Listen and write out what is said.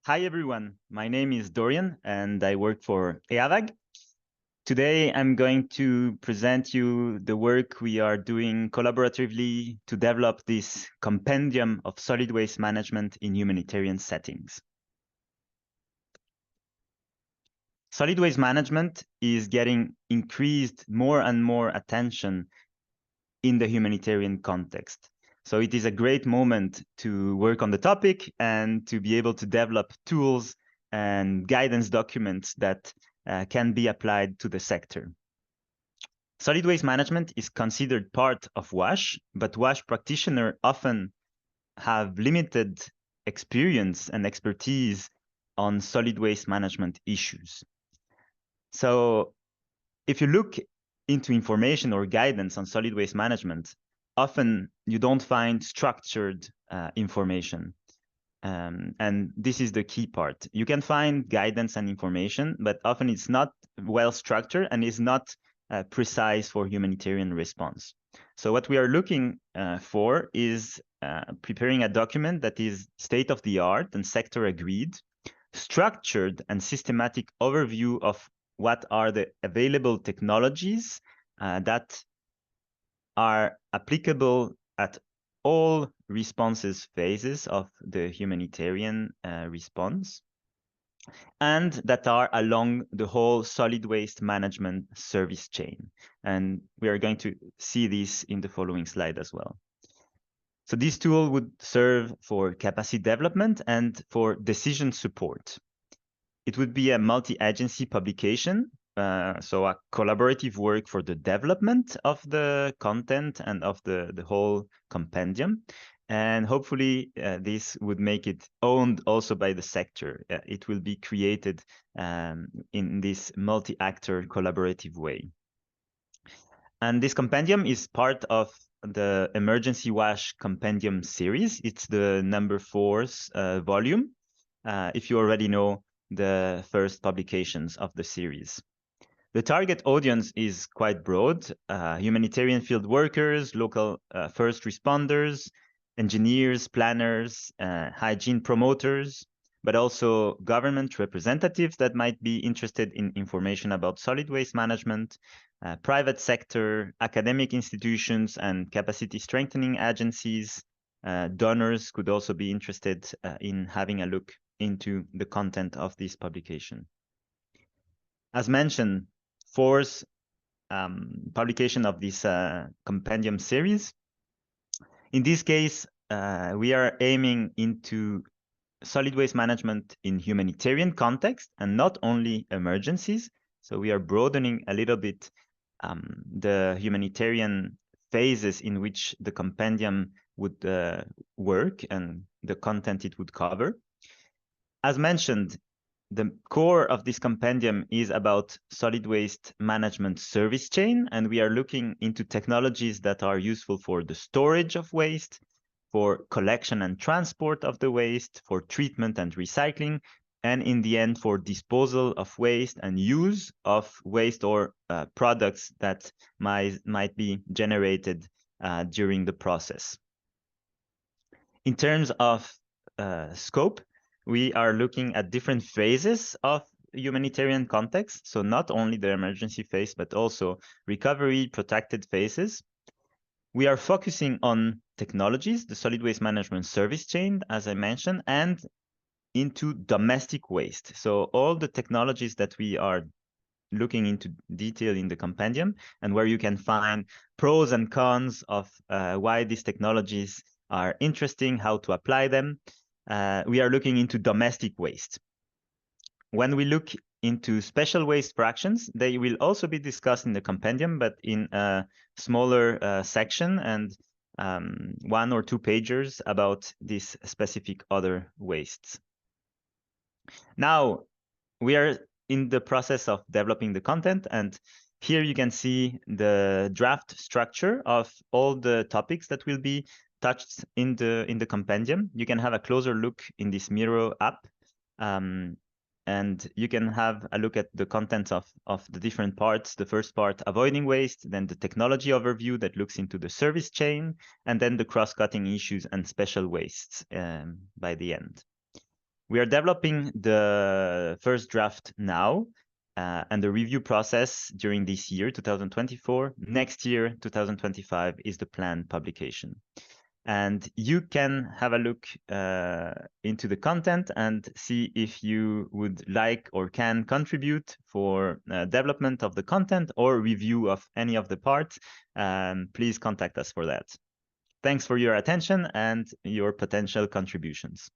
Hi everyone, my name is Dorian and I work for Eawag. Today I'm going to present you the work we are doing collaboratively to develop this compendium of solid waste management in humanitarian settings. Solid waste management is getting increased more and more attention in the humanitarian context. So it is a great moment to work on the topic and to be able to develop tools and guidance documents that can be applied to the sector. Solid waste management is considered part of WASH, but WASH practitioners often have limited experience and expertise on solid waste management issues. So if you look into information or guidance on solid waste management, often you don't find structured information. And this is the key part. You can find guidance and information, but often it's not well structured and is not precise for humanitarian response. So what we are looking for is preparing a document that is state of the art and sector agreed, structured and systematic overview of what are the available technologies that are applicable at all responses phases of the humanitarian response, and that are along the whole solid waste management service chain. And we are going to see this in the following slide as well. So this tool would serve for capacity development and for decision support. It would be a multi-agency publication, so a collaborative work for the development of the content and of the whole compendium. And hopefully this would make it owned also by the sector. It will be created in this multi-actor collaborative way. And this compendium is part of the Emergency WASH Compendium series. It's the number 4th volume. If you already know the first publications of the series. The target audience is quite broad: humanitarian field workers, local first responders, engineers, planners, hygiene promoters, but also government representatives that might be interested in information about solid waste management, private sector, academic institutions, and capacity strengthening agencies. Donors could also be interested in having a look into the content of this publication. As mentioned, 4th publication of this compendium series. In this case, we are aiming into solid waste management in humanitarian context and not only emergencies. So we are broadening a little bit the humanitarian phases in which the compendium would work and the content it would cover. As mentioned, the core of this compendium is about solid waste management service chain, and we are looking into technologies that are useful for the storage of waste, for collection and transport of the waste, for treatment and recycling, and in the end for disposal of waste and use of waste or products that might be generated during the process. In terms of scope, we are looking at different phases of humanitarian context. So not only the emergency phase, but also recovery, protected phases. We are focusing on technologies, the solid waste management service chain, as I mentioned, and into domestic waste. So all the technologies that we are looking into detail in the compendium, and where you can find pros and cons of why these technologies are interesting, how to apply them. We are looking into domestic waste. When we look into special waste fractions, they will also be discussed in the compendium, but in a smaller section and 1 or 2 pages about these specific other wastes. Now, we are in the process of developing the content, and here you can see the draft structure of all the topics that will be touched in the compendium. You can have a closer look in this Miro app, and you can have a look at the contents of the different parts. The first part, avoiding waste, then the technology overview that looks into the service chain, and then the cross-cutting issues and special wastes by the end. We are developing the first draft now, and the review process during this year, 2024. Next year, 2025, is the planned publication. And you can have a look into the content and see if you would like or can contribute for development of the content or review of any of the parts. Please contact us for that. Thanks for your attention and your potential contributions.